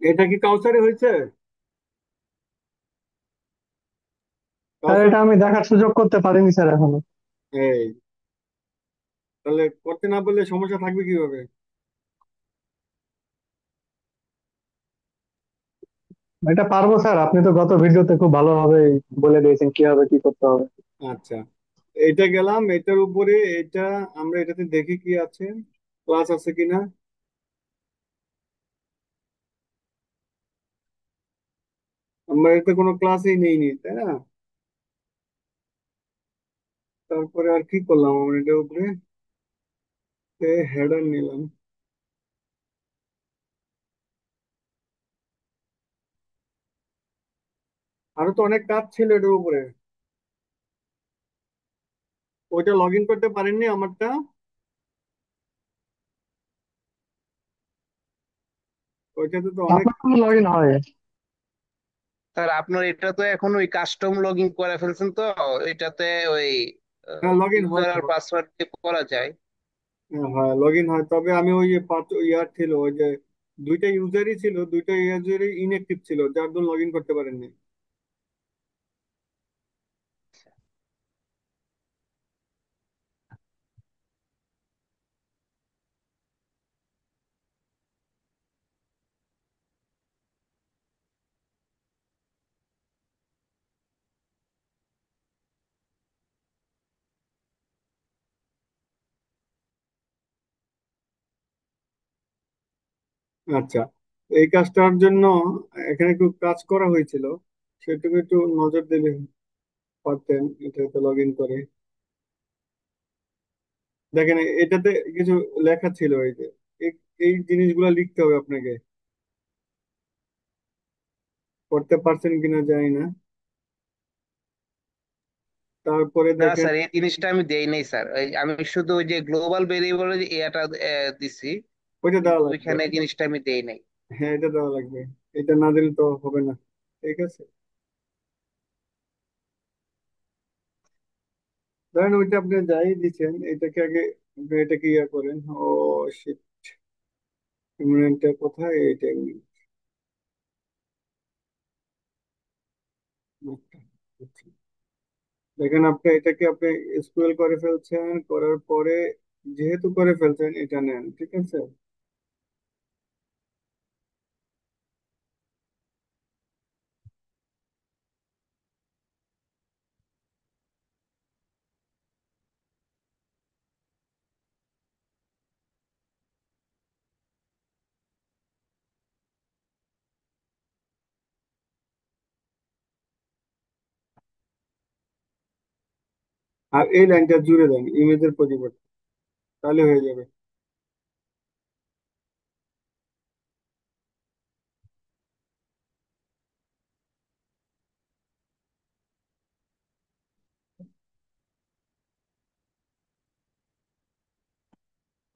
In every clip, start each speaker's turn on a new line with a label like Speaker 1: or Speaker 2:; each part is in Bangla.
Speaker 1: এটা কি কাউসারে হয়েছে?
Speaker 2: স্যার
Speaker 1: কাউসার।
Speaker 2: এটা আমি দেখার সুযোগ করতে পারিনি স্যার এখনো।
Speaker 1: এই, তাহলে করতে না বললে সমস্যা থাকবে কিভাবে?
Speaker 2: এটা পারবো স্যার, আপনি তো গত ভিডিওতে খুব ভালোভাবে বলে দিয়েছেন কিভাবে কি করতে হবে।
Speaker 1: আচ্ছা, এটা গেলাম এটার উপরে। এটা আমরা এটাতে দেখি কি আছে, ক্লাস আছে কিনা। আমরা এতে কোনো ক্লাসই নেইনি, তাই না? তারপরে আর কি করলাম আমরা এটার উপরে? হেডার নিলাম। আরো তো অনেক কাজ ছিল এটার উপরে। ওইটা লগ ইন করতে পারেননি আমারটা। ওইটাতে তো অনেক।
Speaker 2: আপনার কোনো লগ ইন হয়?
Speaker 3: স্যার আপনার এটা তো এখন ওই কাস্টম লগ ইন করে ফেলছেন তো, এটাতে ওই
Speaker 1: হ্যাঁ, লগ ইন হয়
Speaker 3: ইউজার
Speaker 1: তো।
Speaker 3: আর পাসওয়ার্ড দিয়ে করা যায়।
Speaker 1: হ্যাঁ, লগ ইন হয়, তবে আমি ওই যে পাঁচ ইয়ার ছিল ওই যে দুইটা ইউজারই ছিল, দুইটা ইউজারই ইনএক্টিভ ছিল, যার জন্য লগ ইন করতে পারেননি। আচ্ছা, এই কাজটার জন্য এখানে একটু কাজ করা হয়েছিল, সেটুকু একটু নজর দিলে পারতেন। এটাতে লগ ইন করে দেখেন, এটাতে কিছু লেখা ছিল, এই যে এই এই জিনিসগুলো লিখতে হবে আপনাকে। করতে পারছেন কিনা জানি না। তারপরে
Speaker 3: না
Speaker 1: দেখেন।
Speaker 3: স্যার, এই জিনিসটা আমি দেই নাই স্যার। আমি শুধু ওই যে গ্লোবাল ভেরিয়েবলের এটা দিছি,
Speaker 1: ওইটা দেওয়া
Speaker 3: কিন্তু
Speaker 1: লাগবে।
Speaker 3: ওইখানে জিনিসটা আমি দেই নাই।
Speaker 1: হ্যাঁ, এটা দেওয়া লাগবে। এটা না দিলে তো হবে না। ঠিক আছে, ধরেন ওইটা আপনি যাই দিচ্ছেন, এটাকে আগে আপনি এটাকে ইয়া করেন। ও শিট, ইমুনেন্টটা কোথায়? এইটা immunent। আচ্ছা, আচ্ছা। দেখেন আপনি এটাকে আপনি স্ক্রল করে ফেলছেন, করার পরে যেহেতু করে ফেলছেন এটা নেন, ঠিক আছে। আর এই লাইনটা জুড়ে দেন ইমেজের পরিবর্তে, তাহলে হয়ে যাবে।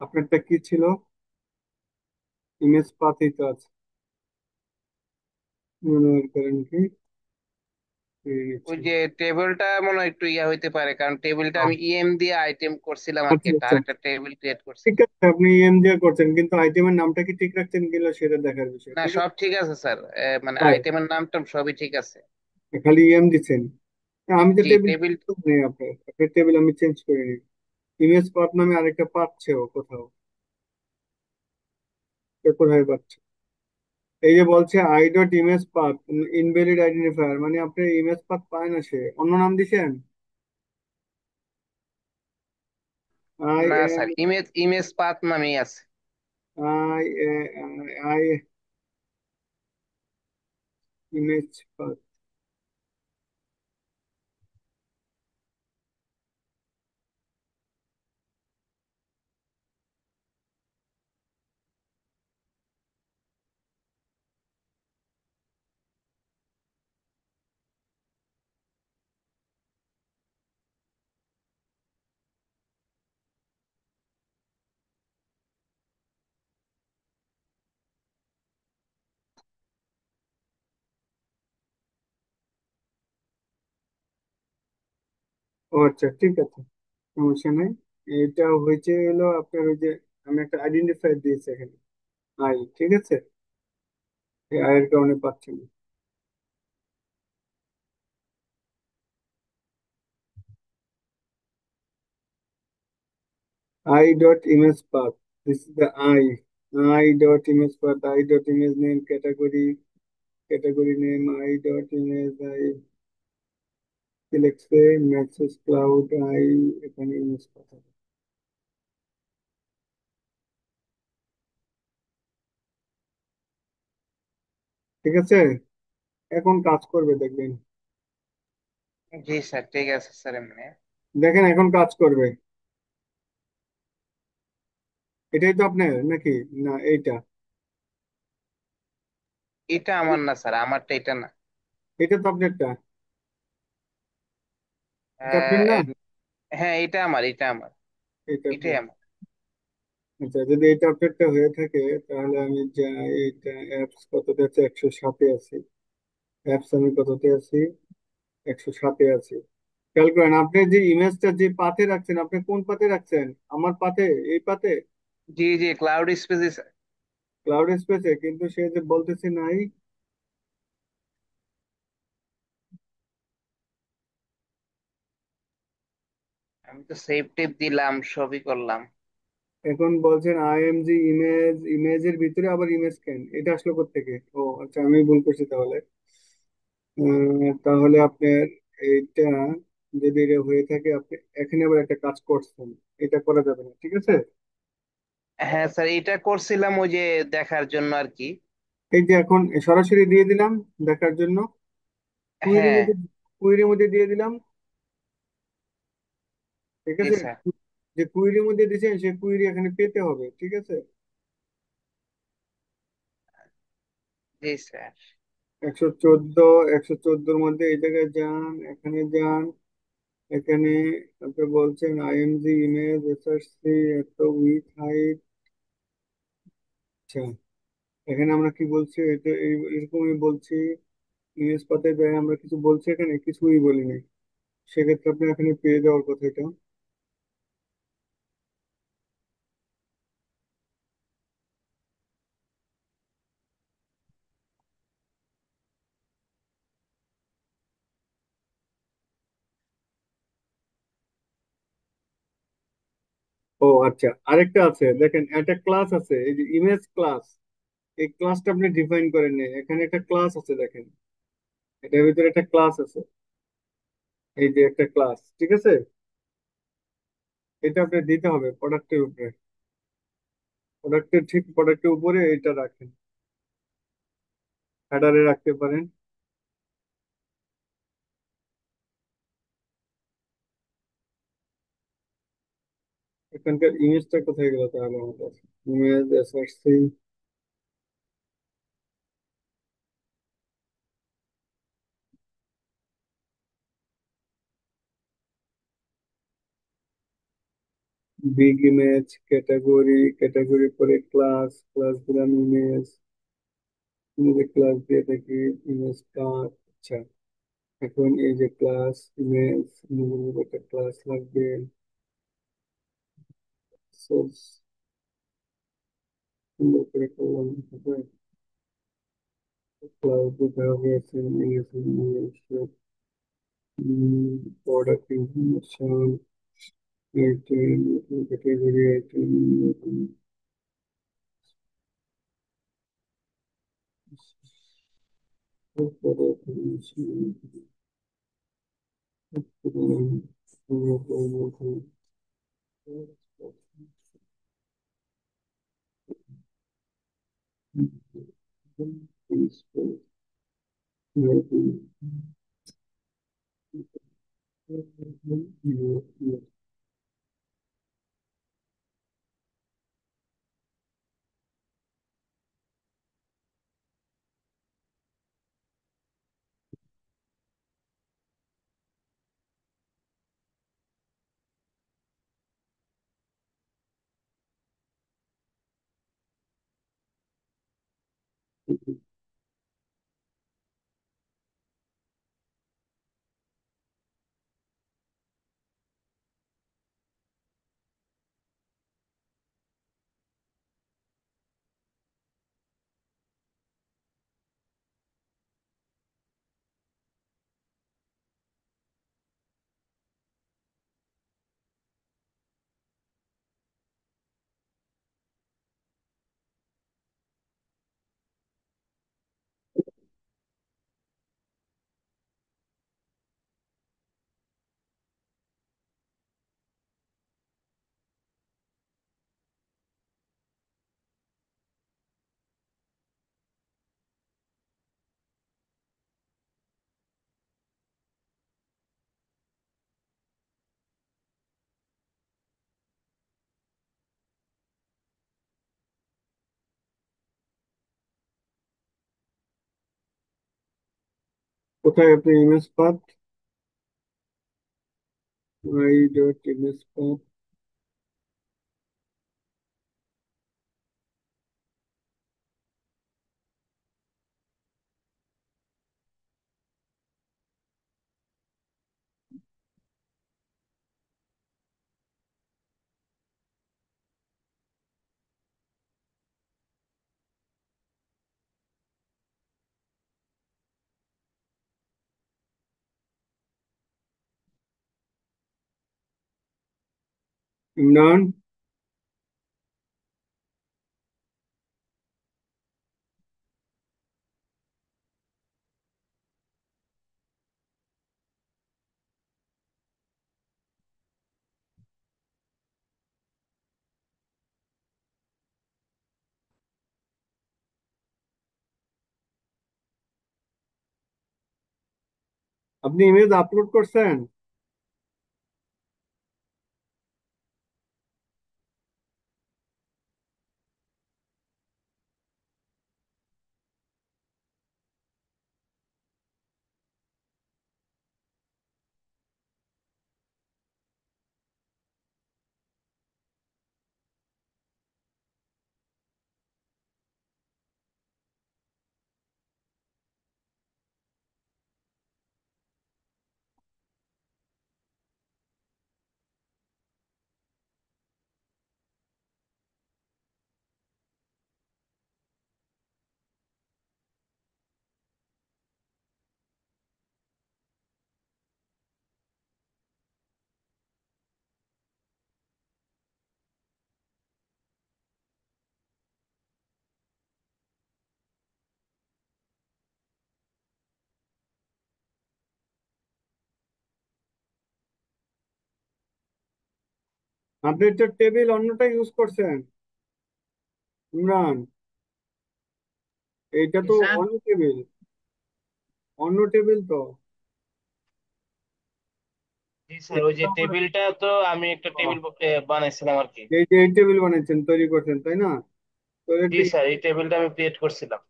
Speaker 1: আপনারটা কি ছিল? ইমেজ পাথই তো আছে। মনে করেন কি পেয়ে
Speaker 3: ওই
Speaker 1: গেছি।
Speaker 3: যে টেবিলটা মনে হয় একটু ইয়া হইতে পারে, কারণ টেবিলটা আমি ইএম দিয়ে আইটেম করছিলাম আর কি,
Speaker 1: আচ্ছা,
Speaker 3: আর
Speaker 1: আচ্ছা।
Speaker 3: একটা টেবিল ক্রিয়েট
Speaker 1: ঠিক
Speaker 3: করছিলাম।
Speaker 1: আছে, আপনি এম দিয়ে করছেন, কিন্তু আইটেমের নামটা কি ঠিক রাখছেন কিনা সেটা দেখার বিষয়,
Speaker 3: না
Speaker 1: ঠিক
Speaker 3: সব
Speaker 1: আছে।
Speaker 3: ঠিক আছে স্যার, মানে
Speaker 1: তাই
Speaker 3: আইটেমের নামটা সবই ঠিক আছে।
Speaker 1: খালি এম দিচ্ছেন? হ্যাঁ, আমি তো
Speaker 3: জি
Speaker 1: টেবিল
Speaker 3: টেবিল।
Speaker 1: নেই আপনার। আপনার টেবিল আমি চেঞ্জ করে নিই। ইমেজ পাথ নামে আরেকটা পাচ্ছেও কোথাও। এ কোথায় পাচ্ছে? এই যে বলছে I dot image path invalid identifier, মানে আপনি ইমেজ পাথ পায় না, সে অন্য নাম দিছেন। আই
Speaker 3: না
Speaker 1: এম
Speaker 3: স্যার, ইমেজ ইমেজ পাথ নামেই আছে।
Speaker 1: I I image path. ও আচ্ছা, ঠিক আছে, সমস্যা নেই। এটা হয়েছে হলো আপনার ওই যে আমি একটা আইডেন্টিফায়ার দিয়েছি এখানে, আই, ঠিক আছে? এই আয়ের কারণে পাচ্ছি না। I dot image path. This is the I dot image path. I dot image name category. Category name I dot image. I select say message cloud. I এখানে image path হবে। ঠিক আছে, এখন কাজ করবে দেখবেন।
Speaker 3: জি স্যার, ঠিক আছে স্যার। এমনি
Speaker 1: দেখেন এখন কাজ করবে। এটাই তো আপনার নাকি? না এইটা?
Speaker 3: এটা আমার না স্যার, আমারটা এটা না।
Speaker 1: এটা তো আপনারটা। এটা আপনার
Speaker 3: আহ,
Speaker 1: না?
Speaker 3: এ- হ্যাঁ, এটা আমার, এটা আমার,
Speaker 1: এটা
Speaker 3: এটাই
Speaker 1: আপনার।
Speaker 3: আমার।
Speaker 1: আচ্ছা, যদি এটা আপনারটা হয়ে থাকে তাহলে আমি যাই, এটা অ্যাপস কততে আছে? 107-এ আছি। অ্যাপস আমি কততে আছি? 107-এ আছি। খেয়াল করেন, আপনি যে ইমেজটা যে পাতে রাখছেন, আপনি কোন পাতে রাখছেন? আমার পাতে, এই পাতে,
Speaker 3: জি জি, ক্লাউড স্পেস।
Speaker 1: ক্লাউড স্পেসে, কিন্তু সে যে বলতেছে নাই।
Speaker 3: আমি তো সেভ টেপ দিলাম, সবই করলাম।
Speaker 1: এখন বলছেন আইএমজি ইমেজ, ইমেজের ভিতরে আবার ইমেজ কেন, এটা আসলো কোত্থেকে? ও আচ্ছা, আমি ভুল করছি তাহলে। তাহলে আপনার এইটা, যদি এটা হয়ে থাকে, আপনি এখানে আবার একটা কাজ করছেন, এটা করা যাবে না, ঠিক আছে?
Speaker 3: হ্যাঁ স্যার, এটা করছিলাম ওই যে দেখার জন্য আর কি।
Speaker 1: এই যে এখন সরাসরি দিয়ে দিলাম দেখার জন্য, কুইরির
Speaker 3: হ্যাঁ।
Speaker 1: মধ্যে, কুইরির মধ্যে দিয়ে দিলাম, ঠিক
Speaker 3: জি
Speaker 1: আছে?
Speaker 3: স্যার।
Speaker 1: যে কুইরির মধ্যে দিয়েছেন সে কুইরি এখানে পেতে হবে, ঠিক আছে?
Speaker 3: জি স্যার।
Speaker 1: 114, 114-র মধ্যে এই জায়গায় যান, এখানে যান। এখানে আপনি বলছেন আইএমজি ইমেজ এসআরসি এত উইথ হাইট। আচ্ছা, এখানে আমরা কি বলছি? এটা এরকমই বলছি। ইমেজ পাতে যাই, আমরা কিছু বলছি? এখানে কিছুই বলি নাই। সেক্ষেত্রে আপনি এখানে পেয়ে যাওয়ার কথা এটা। ও আচ্ছা, আরেকটা আছে দেখেন, একটা ক্লাস আছে, এই যে ইমেজ ক্লাস। এই ক্লাসটা আপনি ডিফাইন করেন নাই, এখানে একটা ক্লাস আছে দেখেন, এটার ভিতরে একটা ক্লাস আছে। এই যে একটা ক্লাস, ঠিক আছে? এটা আপনি দিতে হবে প্রোডাক্টের উপরে, প্রোডাক্টের ঠিক প্রোডাক্টের উপরে এটা রাখেন, হেডারে রাখতে পারেন। এখানকার ইমেজটা কোথায় গেল তাহলে আমাদের? Image SRC, big image, category, category পরে ক্লাস, ক্লাস দিলাম ইমেজ, ইমেজে ক্লাস দিয়ে থাকি, ইমেজ পাথ। আচ্ছা, এখন এই যে ক্লাস ইমেজ, ইমেজের মধ্যে একটা ক্লাস লাগবে, সোর্স, সুন্দর করে করলাম, ক্লাউড দিতে হবে, product information, item, category item, কোথায় আপনি image path? I dot image path. Imran, আপনি ইমেজ আপলোড করছেন? আপনি তো টেবিল অন্যটা ইউজ করছেন ইমরান। এইটা
Speaker 3: জি
Speaker 1: তো
Speaker 3: স্যার।
Speaker 1: অন্য টেবিল, অন্য টেবিল তো।
Speaker 3: জি স্যার, ওই যে
Speaker 1: এটা আমার-
Speaker 3: টেবিলটা তো আমি একটা
Speaker 1: ও,
Speaker 3: টেবিল বানাইছিলাম আর কি।
Speaker 1: এই যে এই টেবিল বানাইছেন, তৈরি করছেন, তাই না? তো
Speaker 3: জি
Speaker 1: একটা
Speaker 3: স্যার, এই টেবিলটা আমি ক্রিয়েট করছিলাম।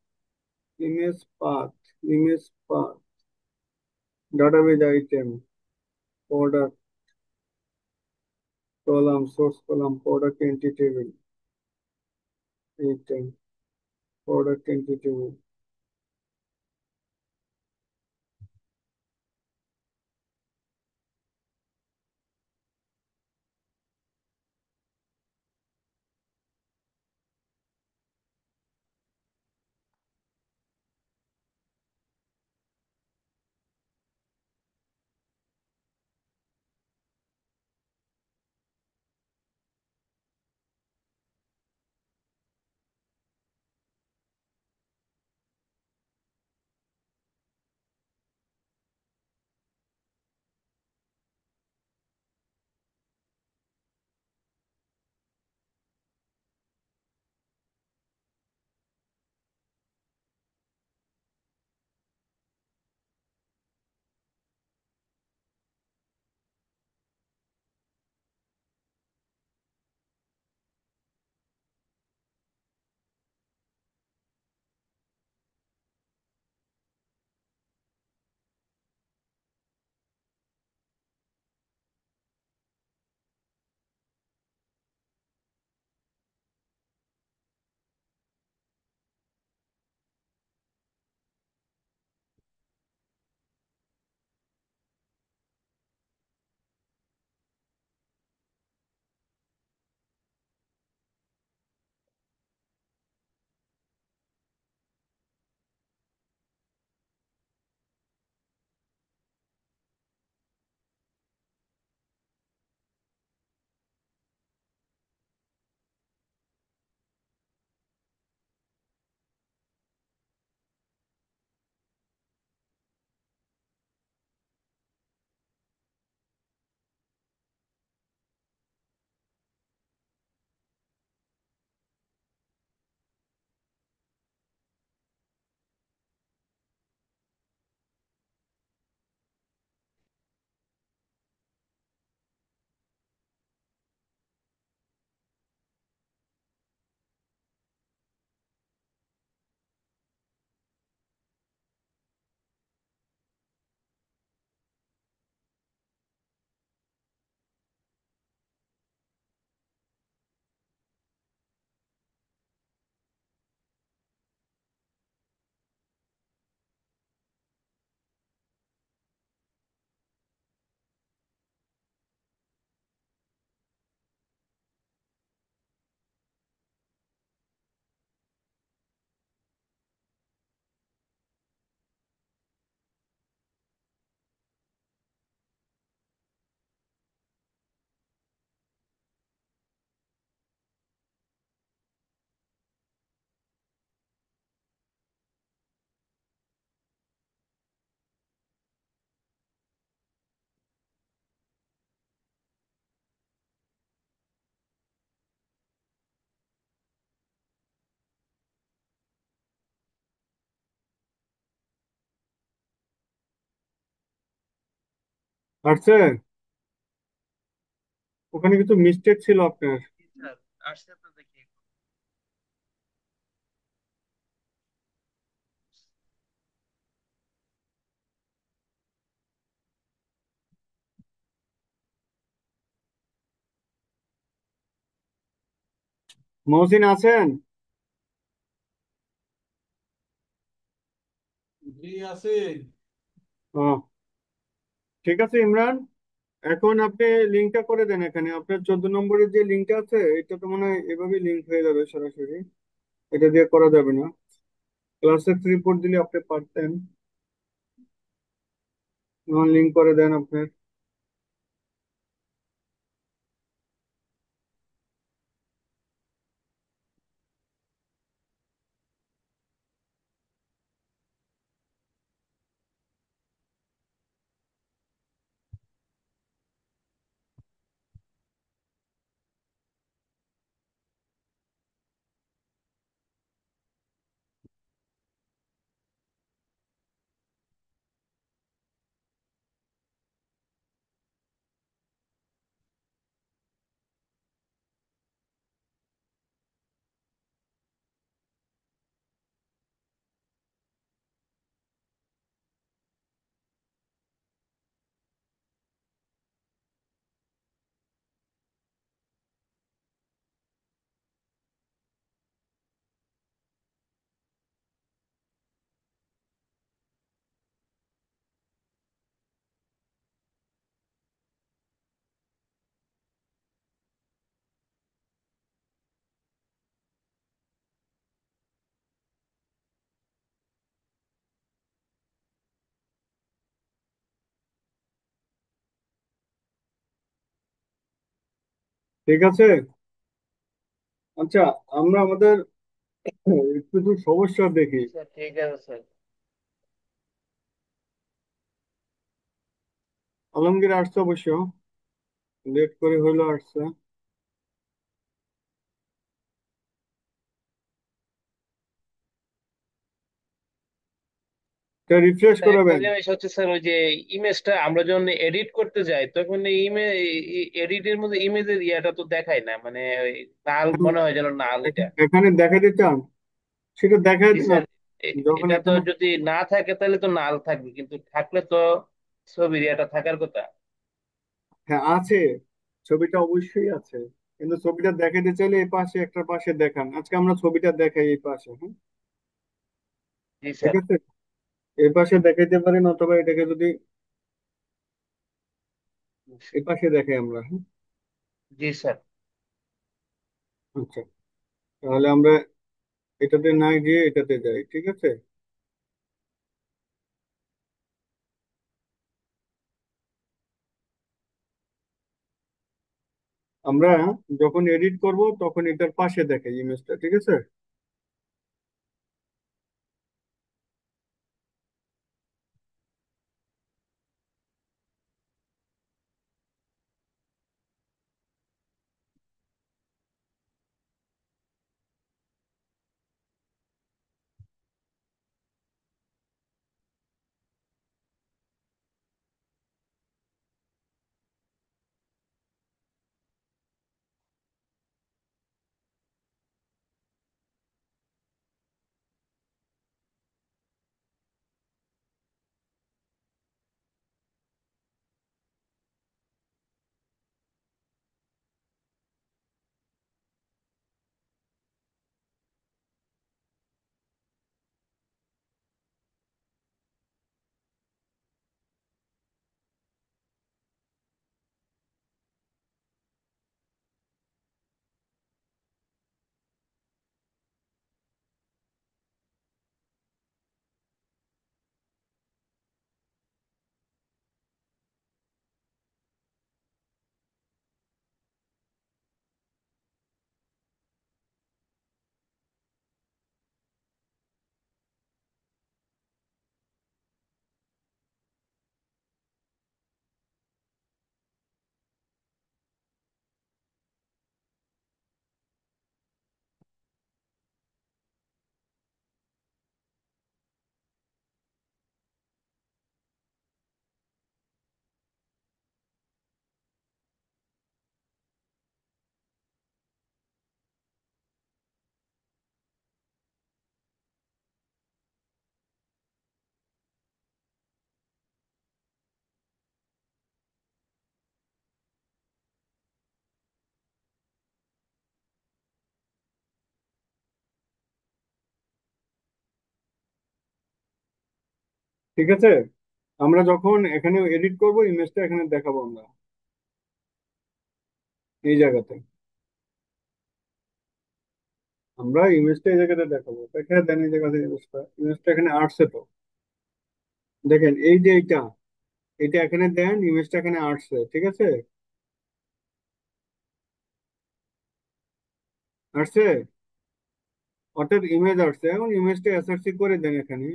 Speaker 1: Image path, image path, database item, product column, source column, product entry table, item, product entry table. আসছে? ওখানে কিছু মিস্টেক ছিল আপনার।
Speaker 3: জি স্যার, আসছে তো দেখি।
Speaker 1: মহসিন আছেন?
Speaker 4: জি আছি।
Speaker 1: ও, ঠিক আছে ইমরান, এখন আপনি লিঙ্কটা করে দেন। এখানে আপনার 14 নম্বরের যে লিঙ্কটা আছে, এটা তো মনে হয় এভাবেই লিঙ্ক হয়ে যাবে সরাসরি। এটা দিয়ে করা যাবে না। ক্লাসের রিপোর্ট দিলে আপনি পারতেন। লিঙ্ক করে দেন আপনার। ঠিক আছে। আচ্ছা, আমরা আমাদের কিছু সমস্যা দেখি।
Speaker 3: জি স্যার, ঠিক আছে স্যার।
Speaker 1: আলমগীর আসছে অবশ্য, লেট করে হইলো আসছে। এটা রিফ্রেশ
Speaker 3: স্যার, একটা
Speaker 1: করাবেন।
Speaker 3: জিনিস হচ্ছে স্যার, ওই যে ইমেজটা আমরা যখন এডিট করতে যাই তখন এডিটের মধ্যে ইমেজের ইয়াটা তো দেখায় না, মানে ওই লাল মনে হয় যেন লাল এটা।
Speaker 1: এখানে দেখাতে চান, সেটা দেখায়
Speaker 3: জি
Speaker 1: না।
Speaker 3: স্যার,
Speaker 1: যখন
Speaker 3: এটা তো
Speaker 1: এখানে,
Speaker 3: যদি না থাকে তাহলে তো লাল থাকবে, কিন্তু থাকলে তো ছবির ইয়াটা থাকার কথা।
Speaker 1: হ্যাঁ আছে, ছবিটা অবশ্যই আছে, কিন্তু ছবিটা দেখাতে চাইলে এই পাশে একটা পাশে দেখান। আজকে আমরা ছবিটা দেখাই এই পাশে, হ্যাঁ?
Speaker 3: জি
Speaker 1: ঠিক
Speaker 3: স্যার।
Speaker 1: আছে, এই পাশে দেখাইতে পারেন, অথবা এটাকে যদি এই পাশে দেখাই আমরা, হ্যাঁ?
Speaker 3: জি স্যার।
Speaker 1: আচ্ছা, তাহলে আমরা এটাতে না গিয়ে এটাতে যাই, ঠিক আছে? আমরা যখন এডিট করব তখন এটার পাশে দেখাই ইমেজটা, ঠিক আছে? ঠিক আছে, আমরা যখন এখানে এডিট করব ইমেজটা এখানে দেখাবো আমরা এই জায়গাতে, আমরা ইমেজটা এই জায়গাতে দেখাবো। এখানে দেন এই জায়গাতে ইমেজটা, ইমেজটা এখানে আসছে তো, দেখেন এই যে এইটা, এটা এখানে দেন, ইমেজটা এখানে আসছে, ঠিক আছে, আসছে, অর্থাৎ ইমেজ আসছে। এখন ইমেজটা এসআরসি করে দেন এখানে,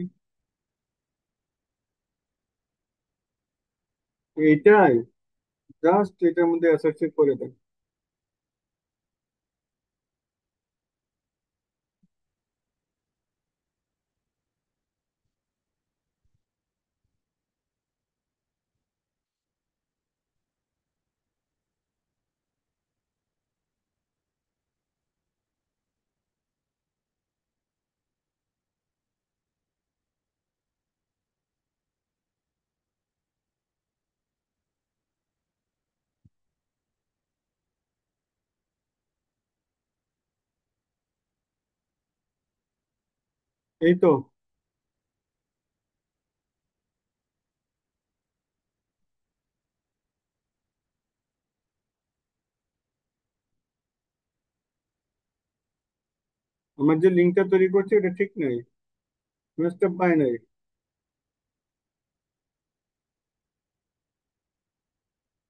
Speaker 1: এইটাই, জাস্ট এটার মধ্যে এসআরসি করে দেন। এই তো, আমার যে লিঙ্কটা তৈরি করছি এটা ঠিক নাই, ইমেজটা পাই নাই।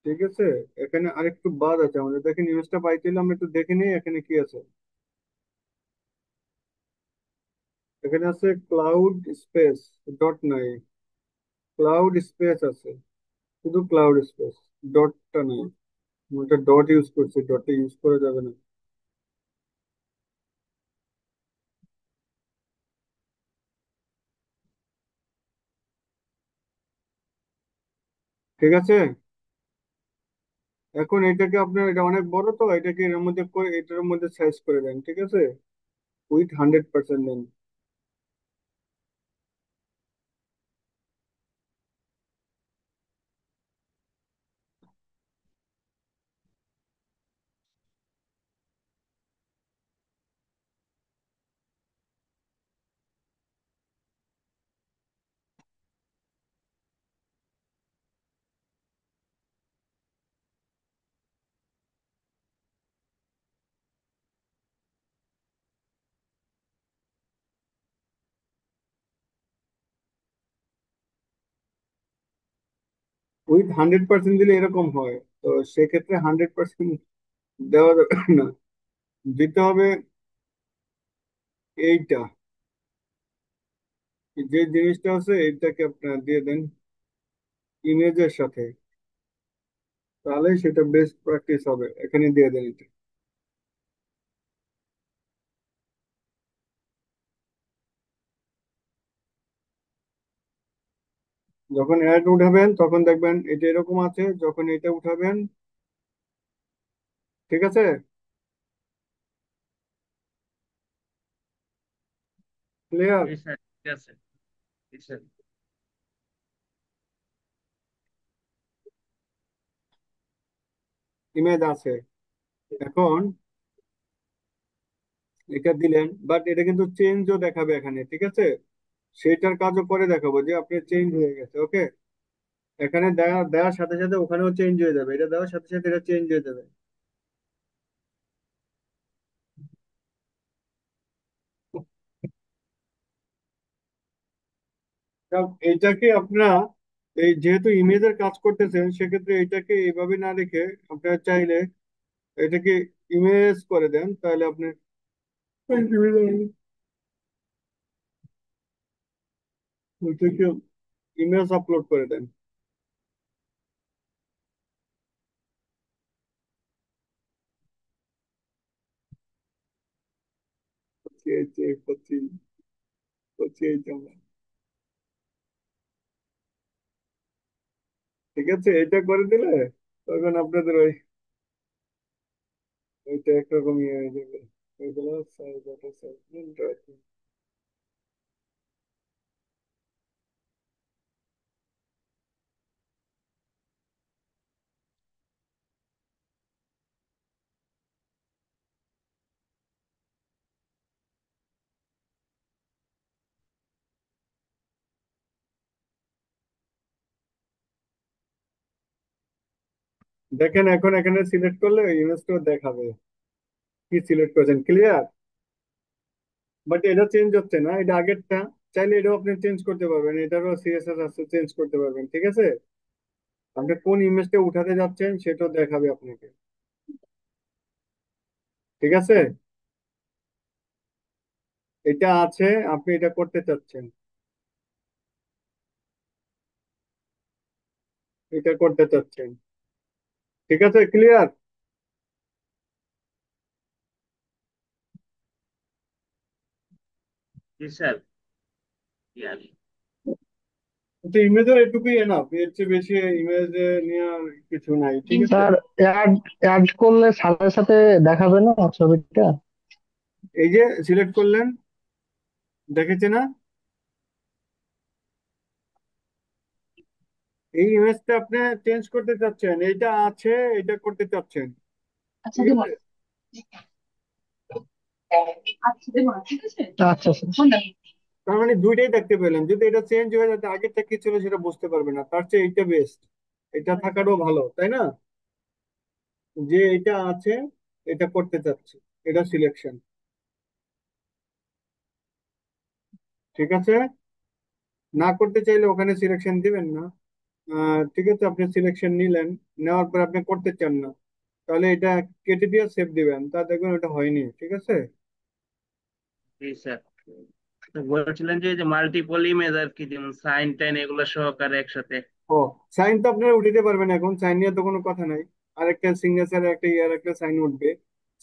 Speaker 1: ঠিক আছে, এখানে আরেকটু বাদ আছে আমাদের, দেখেন ইমেজটা পাইতে হলে আমরা একটু দেখে নিই এখানে কি আছে। এখানে আছে ক্লাউড স্পেস, ডট নাই, ক্লাউড স্পেস আছে, শুধু ক্লাউড স্পেস, ডটটা নাই। ওটা ডট ইউজ করছি, ডটটা ইউজ করা যাবে না। ঠিক আছে, এখন এটাকে আপনার, এটা অনেক বড় তো, এটাকে এর মধ্যে করে, এটার মধ্যে সাইজ করে দেন, ঠিক আছে, উইথ 100% দেন। উইথ 100% দিলে এরকম হয়, তো সেক্ষেত্রে 100% দেওয়া যাবে না, দিতে হবে এইটা, যে জিনিসটা আছে এইটাকে আপনার দিয়ে দেন ইমেজের সাথে, তাহলে সেটা বেস্ট প্র্যাকটিস হবে, এখানে দিয়ে দেন এটা। যখন অ্যাড উঠাবেন তখন দেখবেন এটা এরকম আছে, যখন এটা উঠাবেন, ঠিক আছে, ক্লিয়ার,
Speaker 3: জি স্যার, ঠিক আছে। জি স্যার।
Speaker 1: ইমেজ আছে। এখন এটা দিলেন, বাট এটা কিন্তু চেঞ্জও দেখাবে এখানে, ঠিক আছে, সেটার কাজও পরে দেখাবো যে আপনি চেঞ্জ হয়ে গেছে, ওকে, এখানে দেওয়ার সাথে সাথে ওখানেও চেঞ্জ হয়ে যাবে, এটা দেওয়ার সাথে সাথে এটা চেঞ্জ হয়ে যাবে। কারণ এইটাকে আপনারা, এই যেহেতু ইমেজের কাজ করতেছেন সেক্ষেত্রে এটাকে এইভাবে না রেখে আপনারা চাইলে এটাকে ইমেজ করে দেন, তাহলে আপনি ওইটাকে ইমেজ আপলোড করে দেন। করছি, এই তো আমরা। ঠিক আছে, এটা করে দিলে তখন আপনাদের ওই, ওইটা একরকম ইয়ে হয়ে যাবে, ওইগুলো সাইজ। দেখেন এখন এখানে সিলেক্ট করলে ইমেজটা দেখাবে কি সিলেক্ট করেছেন, ক্লিয়ার। বাট এটা চেঞ্জ হচ্ছে না, এটা আগেরটা। চাইলে এটাও আপনি চেঞ্জ করতে পারবেন, এটারও সিএসএস আছে, চেঞ্জ করতে পারবেন, ঠিক আছে। আপনি কোন ইমেজটা উঠাতে যাচ্ছেন সেটাও দেখাবে আপনাকে, ঠিক আছে। এটা আছে, আপনি এটা করতে চাচ্ছেন, এটা করতে চাচ্ছেন, ঠিক আছে, ক্লিয়ার।
Speaker 3: জি স্যার। ক্লিয়ার।
Speaker 1: তো ইমেজের এটুকুই এনাফ, এর চেয়ে বেশি ইমেজ নেওয়ার কিছু নাই, ঠিক আছে।
Speaker 2: স্যার, অ্যাড অ্যাড করলে সাথে সাথে দেখাবে না ছবিটা?
Speaker 1: এই যে সিলেক্ট করলেন, দেখেছে না, এই ইমেজটা আপনি চেঞ্জ করতে চাচ্ছেন, এইটা আছে, এটা করতে চাচ্ছেন, ঠিক আছে।
Speaker 2: আচ্ছা স্যার।
Speaker 1: তার মানে দুইটাই দেখতে পেলেন। যদি এটা চেঞ্জ হয়ে যেত, আগেরটা কি ছিল সেটা বুঝতে পারবে না, তার চেয়ে এইটা বেস্ট, এটা থাকারও ভালো, তাই না। যে এটা আছে, এটা করতে চাচ্ছে, এটা সিলেকশন, ঠিক আছে। না করতে চাইলে ওখানে সিলেকশন দিবেন না। ঠিক আছে, আপনি সিলেকশন নিলেন, নেওয়ার পর আপনি করতে চান না, তাহলে এটা কেটে দিয়ে সেভ দিবেন, তা দেখবেন ওটা হয়নি, ঠিক আছে।
Speaker 3: জি স্যার। তো বলছিলেন যে যে মাল্টিপল ইমেজ আর কি, যেমন সাইন টাইন এগুলো সহকারে একসাথে।
Speaker 1: ও, সাইন তো আপনারা উঠাতে পারবেন, এখন সাইন নিয়ে তো কোনো কথা নাই। আরেকটা সিগনেচার, একটা ইয়ার, একটা সাইন উঠবে।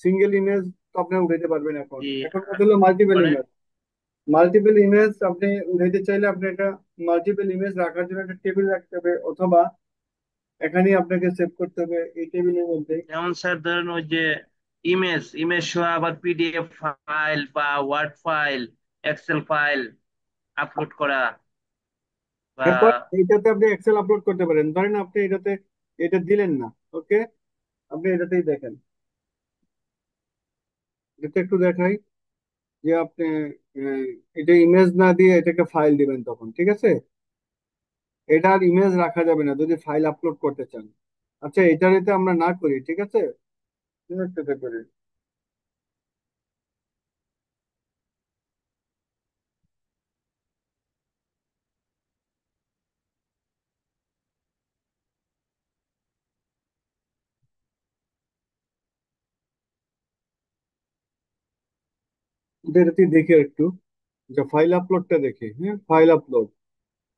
Speaker 1: সিঙ্গেল ইমেজ তো আপনারা উঠাতে পারবেন, এখন
Speaker 3: জি।
Speaker 1: এখন কথা হলো মাল্টিপল
Speaker 3: মানে
Speaker 1: ইমেজ। মাল্টিপল ইমেজ আপনি উঠাইতে চাইলে আপনি একটা মাল্টিপল ইমেজ রাখার জন্য একটা টেবিল রাখতে হবে, অথবা এখানেই আপনাকে সেভ করতে হবে এই টেবিলের মধ্যে।
Speaker 3: যেমন স্যার ধরেন ওই যে ইমেজ ইমেজ সহ আবার পিডিএফ ফাইল বা word file, excel file upload করা বা।
Speaker 1: এরপর এইটাতে আপনি এক্সেল আপলোড করতে পারেন, ধরেন আপনি এটাতে এটা দিলেন না, ওকে, আপনি এটাতেই দেখেন, এটা একটু দেখাই, যে আপনি আহ, এটা ইমেজ না দিয়ে এটাকে ফাইল দিবেন তখন, ঠিক আছে। এটা আর ইমেজ রাখা যাবে না যদি ফাইল আপলোড করতে চান। আচ্ছা, এটাতে আমরা না করি, ঠিক আছে, ইমেজটাতে করি। এটাতে দেখি একটু, যে ফাইল আপলোডটা দেখি, হ্যাঁ, ফাইল আপলোড,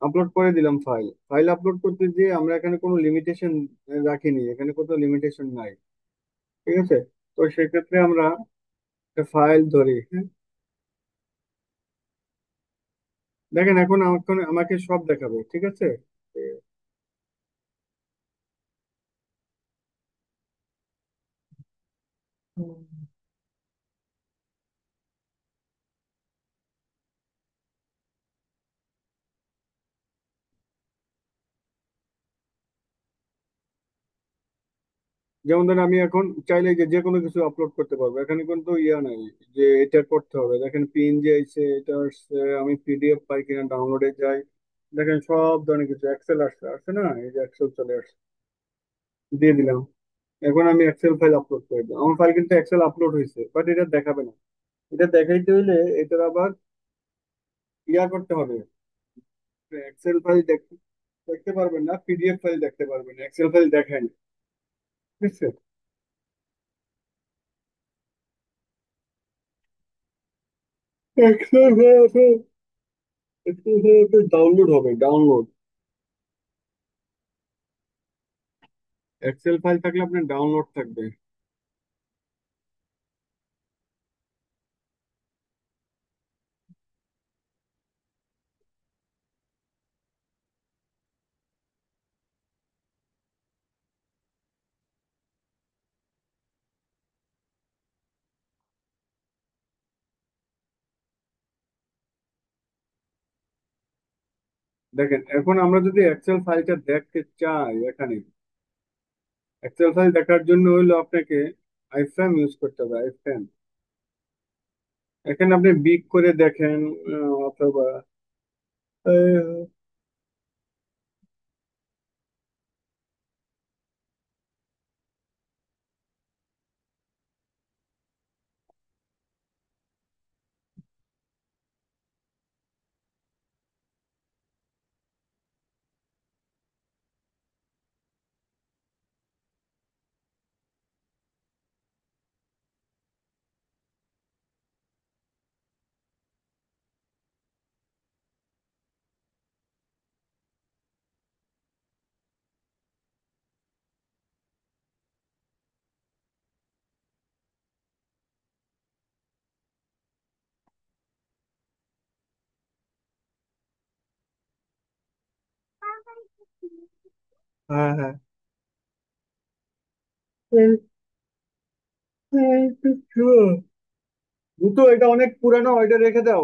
Speaker 1: আপলোড করে দিলাম। ফাইল ফাইল আপলোড করতে গিয়ে আমরা এখানে কোনো লিমিটেশন রাখিনি, এখানে কোনো লিমিটেশন নাই, ঠিক আছে। তো সেক্ষেত্রে আমরা একটা ফাইল ধরি, হ্যাঁ। দেখেন এখন আমাকে সব দেখাবে, ঠিক আছে। যেমন ধরেন আমি এখন চাইলে যে যে কোনো কিছু আপলোড করতে পারবো, এখানে কিন্তু ইয়া নাই যে এটা করতে হবে। দেখেন পিন যে আইছে এটা আসছে, আমি পিডিএফ পাই কিনা ডাউনলোডে যাই, দেখেন সব ধরনের কিছু, এক্সেল আসছে, আসছে না, এই যে এক্সেল চলে আসছে, দিয়ে দিলাম। এখন আমি এক্সেল ফাইল আপলোড করে দিলাম, আমার ফাইল কিন্তু এক্সেল আপলোড হয়েছে, বাট এটা দেখাবে না। এটা দেখাইতে হইলে এটার আবার ইয়া করতে হবে, এক্সেল ফাইল দেখতে দেখতে পারবেন না, পিডিএফ ফাইল দেখতে পারবেন, এক্সেল ফাইল দেখায় না, ঠিক আছে। Excel file, excel file download হবে, ডাউনলোড। এক্সেল ফাইল থাকলে আপনার ডাউনলোড থাকবে। দেখেন এখন আমরা যদি এক্সেল ফাইলটা দেখতে চাই, এখানে এক্সেল ফাইল দেখার জন্য হইলো আপনাকে আইফ্রেম ইউজ করতে হবে, আইফ্রেম। এখানে আপনি বিগ করে দেখেন, অথবা আহ, হ্যাঁ হ্যাঁ। এই- এই তো, ভূতো এটা অনেক পুরানো, এটা রেখে দাও।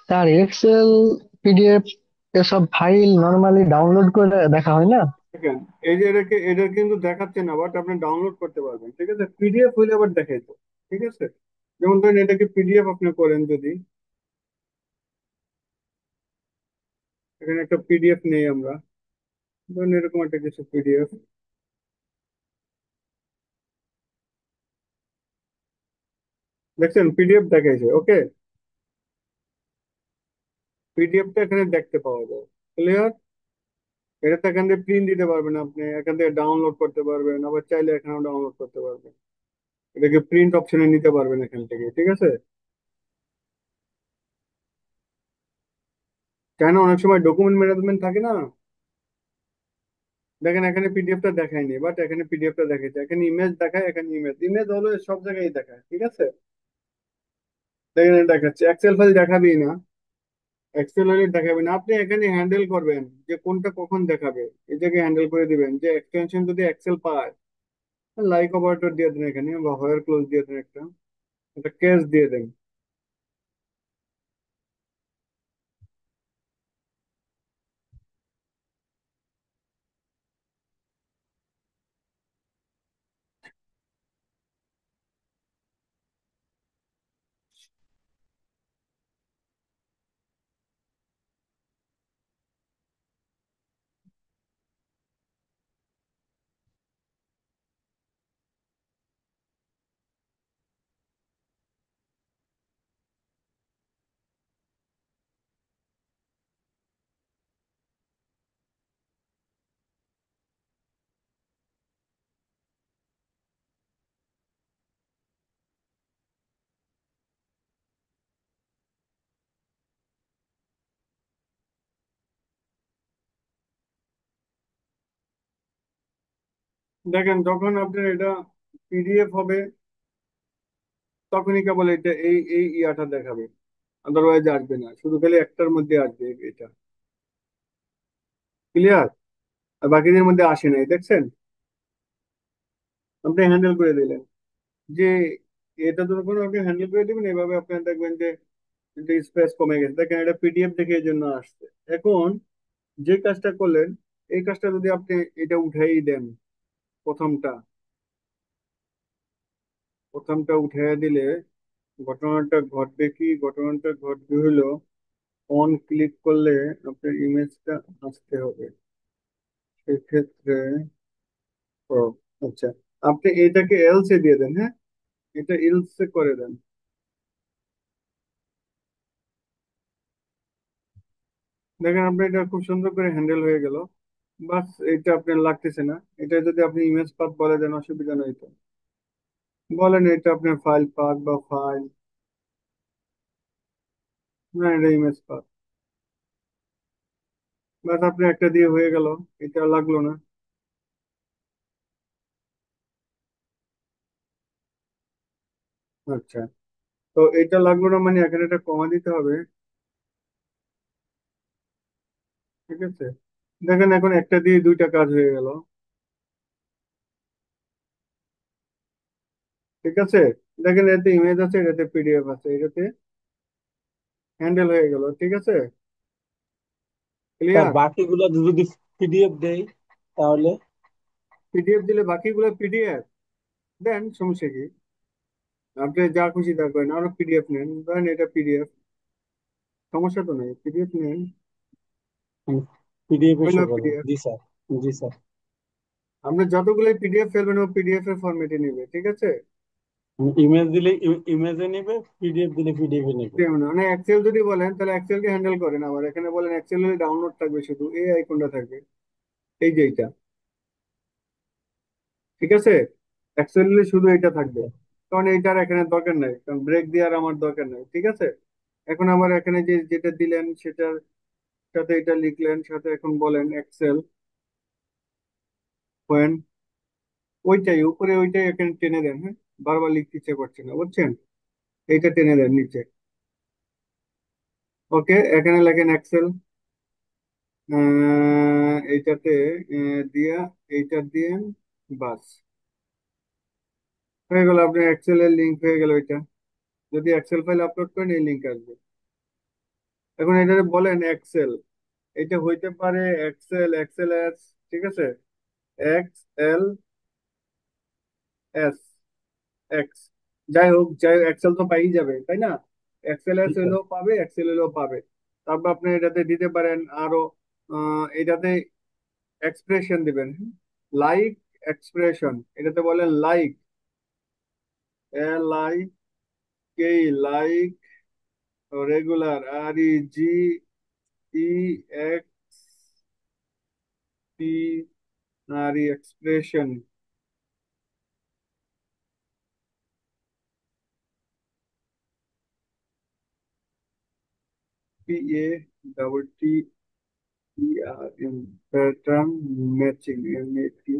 Speaker 2: স্যার এক্সেল, পিডিএফ এসব ফাইল নর্মালি ডাউনলোড করে দেখা হয় না?
Speaker 1: দেখেন, এই যে এটা কিন্তু দেখাচ্ছে না, বাট আপনি ডাউনলোড করতে পারবেন, ঠিক আছে? পিডিএফ হইলে আবার দেখাইতো, ঠিক আছে? যেমন ধরেন এটাকে পিডিএফ আপনি করেন যদি, এখানে একটা পিডিএফ নেই আমরা, ধরেন এরকম একটা কিছু পিডিএফ, দেখছেন পিডিএফ দেখাইছে, ওকে? পিডিএফটা এখানে দেখতে পাওয়া যায়, ক্লিয়ার? এটা তো এখান থেকে প্রিন্ট দিতে পারবেন, আপনি এখান থেকে ডাউনলোড করতে পারবেন, আবার চাইলে এখানেও ডাউনলোড করতে পারবেন, এটাকে প্রিন্ট অপশনে নিতে পারবেন এখান থেকে, ঠিক আছে? কেন অনেক সময় ডকুমেন্ট ম্যানেজমেন্ট থাকে না, দেখেন এখানে পিডিএফটা দেখায়নি, বাট এখানে পিডিএফটা দেখাচ্ছে, এখানে ইমেজ দেখায়, এখানে ইমেজ ইমেজ হলো সব জায়গায় দেখায়, ঠিক আছে? দেখেন এটা দেখাচ্ছে, এক্সেল ফাইল দেখাবেই না, এক্সেল হলে দেখাবে না, আপনি এখানে হ্যান্ডেল করবেন যে কোনটা কখন দেখাবে, এটাকে হ্যান্ডেল করে দিবেন, যে এক্সটেনশন যদি এক্সেল পায়, লাইক অপারেটর দিয়ে দেন এখানে, বা হোয়ার ক্লোজ দিয়ে দেন, একটা একটা কেস দিয়ে দেন। দেখেন যখন আপনার এটা পিডিএফ হবে, তখনই কেবল এটা এই ইয়াটা দেখাবে, আদারওয়াইজ আসবে না, শুধু খালি একটার মধ্যে আসবে এটা, ক্লিয়ার? আর বাকিদের মধ্যে আসে নাই, দেখছেন? আপনি হ্যান্ডেল করে দিলেন যে, এটা যখন আপনি হ্যান্ডেল করে দিবেন এভাবে, আপনি দেখবেন যে স্পেস কমে গেছে, দেখেন এটা পিডিএফ দেখে এই জন্য আসছে। এখন যে কাজটা করলেন, এই কাজটা যদি আপনি এটা উঠাই দেন, প্রথমটা প্রথমটা উঠাইয়া দিলে ঘটনাটা ঘটবে কি, ঘটনাটা ঘটবে হলো, অন ক্লিক করলে আপনার ইমেজটা আসতে হবে, সেক্ষেত্রে ও, আচ্ছা, আপনি এটাকে এলসে দিয়ে দেন, হ্যাঁ, এটা এলসে করে দেন। দেখেন আপনি এটা খুব সুন্দর করে হ্যান্ডেল হয়ে গেল, বাস এটা আপনার লাগতেছে না, এটা যদি আপনি ইমেজ পাথ বলে দেন অসুবিধা নেই তো, বলেন এটা আপনার ফাইল পাথ বা ফাইল, না এটা ইমেজ পাথ, বাস আপনি একটা দিয়ে হয়ে গেল, এটা লাগলো না। আচ্ছা, তো এটা লাগলো না মানে এখানে একটা কমা দিতে হবে, ঠিক আছে? দেখেন এখন একটা দিয়ে দুইটা কাজ হয়ে গেল, ঠিক আছে? দেখেন এতে ইমেজ আছে, এটাতে পিডিএফ আছে, এটাতে হ্যান্ডেল হয়ে গেল, ঠিক আছে?
Speaker 4: Sir
Speaker 1: clear?
Speaker 4: বাকিগুলো যদি পিডিএফ দেই তাহলে?
Speaker 1: পিডিএফ দিলে বাকিগুলো পিডিএফ দেন, সমস্যা কি? আপনি যা খুশি তা করেন, আরো পিডিএফ নেন, ধরেন এটা পিডিএফ, সমস্যা তো নেই, পিডিএফ নেন,
Speaker 4: পিডিএফ এ শো
Speaker 1: হইলো
Speaker 4: করবে,
Speaker 1: পিডিএফ।
Speaker 4: জি স্যার। জি স্যার।
Speaker 1: আপনি যতগুলো পিডিএফ ফেলবেন ও পিডিএফ এর ফরম্যাটে নিবে, ঠিক আছে?
Speaker 4: ইমেজ দিলে ইমেজে নেবে, পিডিএফ দিলে পিডিএফ এ নেবে।
Speaker 1: যেমন মানে এক্সেল যদি বলেন, তাহলে এক্সেল কে হ্যান্ডেল করেন, আবার এখানে বলেন এক্সেল এর ডাউনলোড থাকবে, শুধু এই আইকনটা থাকবে, এই যে এইটা, ঠিক আছে? এক্সেল এ শুধু এটা থাকবে,
Speaker 4: আচ্ছা।
Speaker 1: কারণ এইটার এখানে দরকার নাই, কারণ ব্রেক দেওয়ার আমার দরকার নাই, ঠিক আছে? এখন আবার এখানে যে যেটা দিলেন সেটার সাথে এটা লিখলেন, সাথে এখন বলেন এক্সেল পয়েন্ট, ওইটাই উপরে, ওইটাই এখানে টেনে দেন, হ্যাঁ, বারবার লিখতে ইচ্ছে করছে না, বুঝছেন? এইটা টেনে দেন নিচে, ওকে? এখানে লেখেন এক্সেল, এইটাতে দিয়া, এইটা দিয়ে, বাস হয়ে গেল, আপনার এক্সেল এর লিঙ্ক হয়ে গেল এটা, যদি এক্সেল ফাইল আপলোড করেন এই লিঙ্ক আসবে। এখন এটা বলেন এক্সেল, এটা হইতে পারে এক্সেল, এক্সেল এস, ঠিক আছে, এক্স এল এস, এক্স, যাই হোক এক্সেল তো পাই যাবে তাই না, এক্সেল এস
Speaker 4: ঠিক আছে।
Speaker 1: হলেও পাবে, এক্সেল হলেও পাবে। তারপর আপনি এটাতে দিতে পারেন আরো এটাতে এক্সপ্রেশন দিবেন, লাইক এক্সপ্রেশন, এটাতে বলেন like, L I K, like, regular R E G E X P R E, expression, P A double T E R M, pattern matching, M A T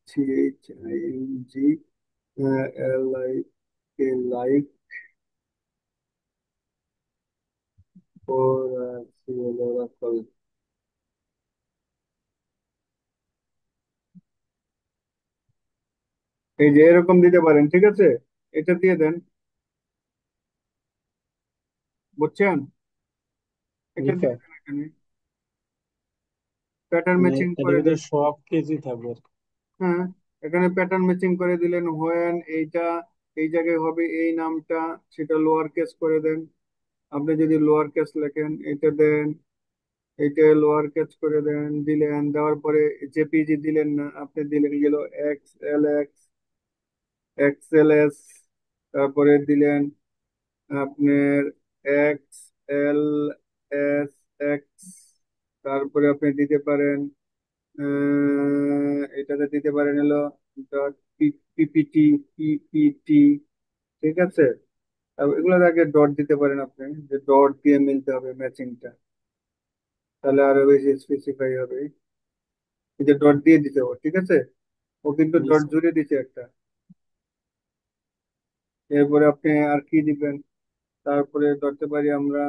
Speaker 1: C H I N G L I K, like, for C L Oracle, এই যে এরকম দিতে পারেন, ঠিক আছে, এটা দিয়ে দেন, বুঝছেন, এটা
Speaker 4: ঠিক
Speaker 1: দিয়ে
Speaker 4: আছে।
Speaker 1: দেন এখানে, প্যাটার্ন
Speaker 4: মানে
Speaker 1: ম্যাচিং
Speaker 4: এটার
Speaker 1: করে
Speaker 4: ভিতরে
Speaker 1: দেন।
Speaker 4: সব কিছুই থাকবে আর কি।
Speaker 1: হ্যাঁ, এখানে প্যাটার্ন ম্যাচিং করে দিলেন, হোয়েন এইটা এই জায়গায় হবে এই নামটা, সেটা লোয়ার কেস করে দেন। আপনি যদি লোয়ার কেস লেখেন এটা দেন, এইটা লোয়ার কেস করে দেন, দিলেন, দেওয়ার পরে জেপিজি দিলেন না, আপনি দিলেন গেল X L X, X L S, তারপরে দিলেন আপনার এক্স এল এস এক্স, তারপরে আপনি দিতে পারেন এটাতে দিতে পারেন হলো ডট পিপিটি, পিপিটি, ঠিক আছে। এগুলোর আগে ডট দিতে পারেন আপনি, যে ডট দিয়ে মিলতে হবে ম্যাচিংটা, তাহলে আরো বেশি স্পেসিফাই হবে। এই যে ডট দিয়ে দিতে হবে, ঠিক আছে, ও কিন্তু
Speaker 4: জি
Speaker 1: ডট
Speaker 4: স্যার।
Speaker 1: জুড়ে দিছে একটা। এরপরে আপনি আর কি দিবেন, তারপরে ধরতে পারি আমরা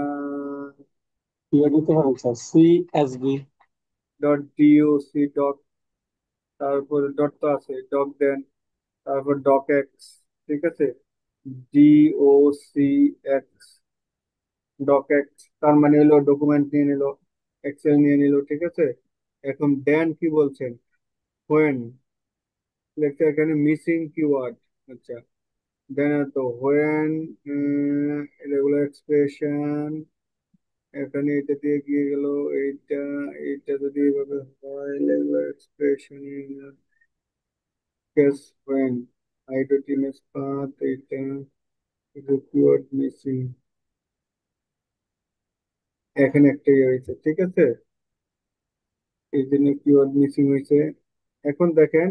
Speaker 4: ইয়ে দিতে পারেন sir, CSV।
Speaker 1: Dot DOC dot, তারপরে ডট তো আছে, ডক দেন, তারপর ডক এক্স, ঠিক আছে, ডিওসি এক্স, ডক এক্স, তার মানে হলো ডকুমেন্ট নিয়ে নিল, এক্সেল নিয়ে নিল, ঠিক আছে। এখন দেন কি বলছেন, হোয়েন লেখছে এখানে মিসিং কিওয়ার্ড, আচ্ছা, দেন তো হোয়েন রেগুলার এক্সপ্রেশন, এখানে এটা দিয়ে গিয়ে গেল, এইটা, এইটা যদি এভাবে হয় regular expression case when I dot image path, এইটা কিওয়ার্ড মিসিং, এখানে একটা ইয়ে হয়েছে, ঠিক আছে, এই জন্য কিওয়ার্ড মিসিং হয়েছে। এখন দেখেন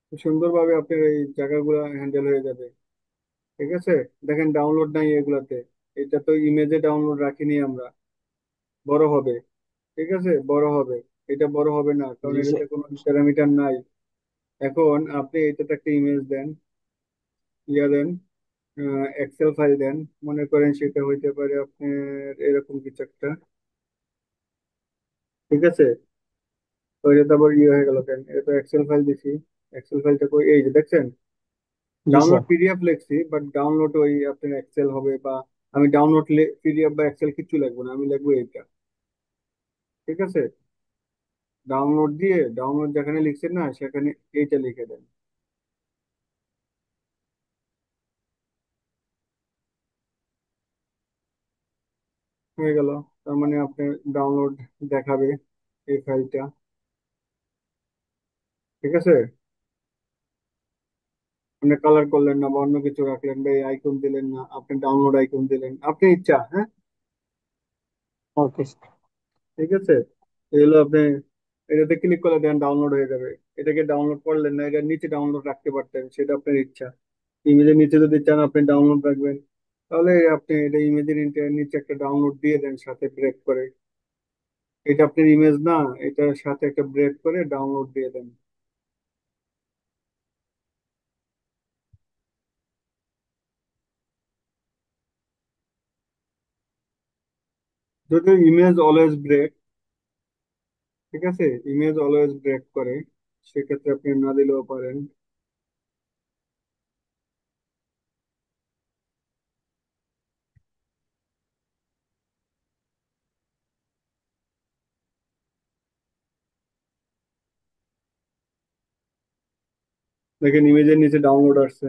Speaker 1: খুব সুন্দরভাবে আপনার এই জায়গাগুলো হ্যান্ডেল হয়ে যাবে, ঠিক আছে। দেখেন ডাউনলোড নাই এগুলাতে, এটা তো ইমেজে ডাউনলোড রাখিনি আমরা, বড় হবে, ঠিক আছে, বড় হবে, এটা বড় হবে না কারণ
Speaker 4: জি
Speaker 1: এটাতে
Speaker 4: স্যার।
Speaker 1: কোনো প্যারামিটার নাই। এখন আপনি এটাতে একটা ইমেজ দেন, ইয়া দেন, এক্সেল ফাইল দেন, মনে করেন সেটা হইতে পারে আপনার এরকম কিছু একটা, ঠিক আছে। তো এটা তো আবার ইয়ে হয়ে গেল কেন, এটা তো এক্সেল ফাইল দিছি, এক্সেল ফাইলটা কই, এই যে দেখছেন,
Speaker 4: জি
Speaker 1: ডাউনলোড
Speaker 4: স্যার।
Speaker 1: পিডিএফ লিখছি, বাট ডাউনলোড ওই আপনার এক্সেল হবে, বা আমি ডাউনলোড পিডিএফ বা এক্সেল কিছু লিখবো না, আমি লিখবো এইটা, ঠিক আছে। ডাউনলোড দিয়ে ডাউনলোড যেখানে লিখছেন না সেখানে এইটা লিখে দেন, হয়ে গেল। তার মানে আপনার ডাউনলোড দেখাবে এই ফাইলটা, ঠিক আছে। আপনি কালার করলেন না বা অন্য কিছু রাখলেন বা এই আইকন দিলেন না, আপনি ডাউনলোড আইকন দিলেন, আপনি ইচ্ছা, হ্যাঁ,
Speaker 4: ওকে স্যার।
Speaker 1: ঠিক আছে। এগুলো আপনি এটাতে ক্লিক করলে দেন ডাউনলোড হয়ে যাবে। এটাকে ডাউনলোড করলেন না, এটার নিচে ডাউনলোড রাখতে পারতেন, সেটা আপনার ইচ্ছা। ইমেজের নিচে যদি চান আপনি ডাউনলোড রাখবেন, তাহলে আপনি এটা ইমেজের নিচে একটা ডাউনলোড দিয়ে দেন সাথে ব্রেক করে, এটা আপনার ইমেজ না, এটার সাথে একটা ব্রেক করে ডাউনলোড দিয়ে দেন। যদি ইমেজ অলওয়েজ ব্রেক, ঠিক আছে, ইমেজ অলওয়েজ ব্রেক করে, সেক্ষেত্রে আপনি না দিলেও পারেন। দেখেন ইমেজের নিচে ডাউনলোড আসছে,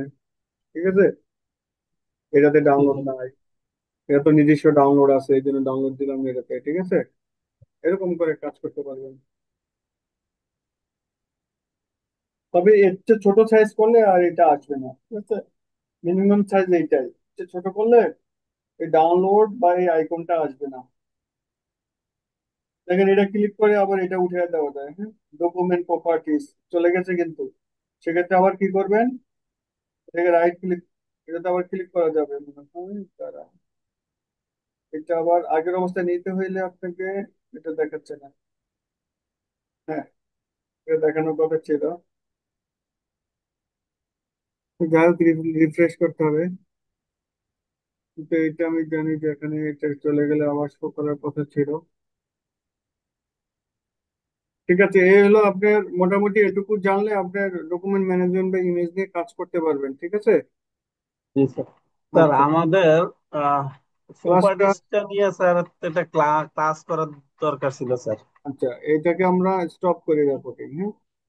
Speaker 1: ঠিক আছে, এটাতে
Speaker 4: জি
Speaker 1: ডাউনলোড
Speaker 4: স্যার।
Speaker 1: নাই, এটা তো নিজস্ব ডাউনলোড আছে এই জন্য ডাউনলোড দিলাম এটাতে, ঠিক আছে। এরকম করে কাজ করতে পারবেন। তবে এর চেয়ে ছোট সাইজ করলে আর এটা আসবে না, ঠিক আছে। মিনিমাম সাইজ এইটাই, এর চেয়ে ছোট করলে এই ডাউনলোড বা এই আইকনটা আসবে না। দেখেন এটা ক্লিক করে আবার এটা উঠে দেওয়া যায়, হ্যাঁ। ডকুমেন্ট প্রপার্টিজ চলে গেছে কিন্তু, সেক্ষেত্রে আবার কি করবেন, এটাকে রাইট ক্লিক, এটাতে আবার ক্লিক করা যাবে মনে হয় তারা। এটা আবার আগের অবস্থায় নিতে হইলে আপনাকে, এটা দেখাচ্ছে না, হ্যাঁ, এটা দেখানোর কথা ছিল। যাই হোক, রিফ্রেশ করতে হবে। কিন্তু এটা আমি জানি যে এখানে এটা চলে গেলে আবার শো করার কথা ছিল। ঠিক আছে, এই হলো আপনার মোটামুটি এটুকু জানলে আপনার ডকুমেন্ট ম্যানেজমেন্ট বা ইমেজ নিয়ে কাজ করতে পারবেন, ঠিক আছে।
Speaker 4: জি স্যার। স্যার
Speaker 1: আচ্ছা,
Speaker 4: আমাদের
Speaker 1: ক্লাসটা,
Speaker 4: প্রপার্টিসটা নিয়ে স্যার একটা ক্লাস করার দরকার ছিল স্যার।
Speaker 1: আচ্ছা এটাকে আমরা স্টপ করে রাখবো, হ্যাঁ।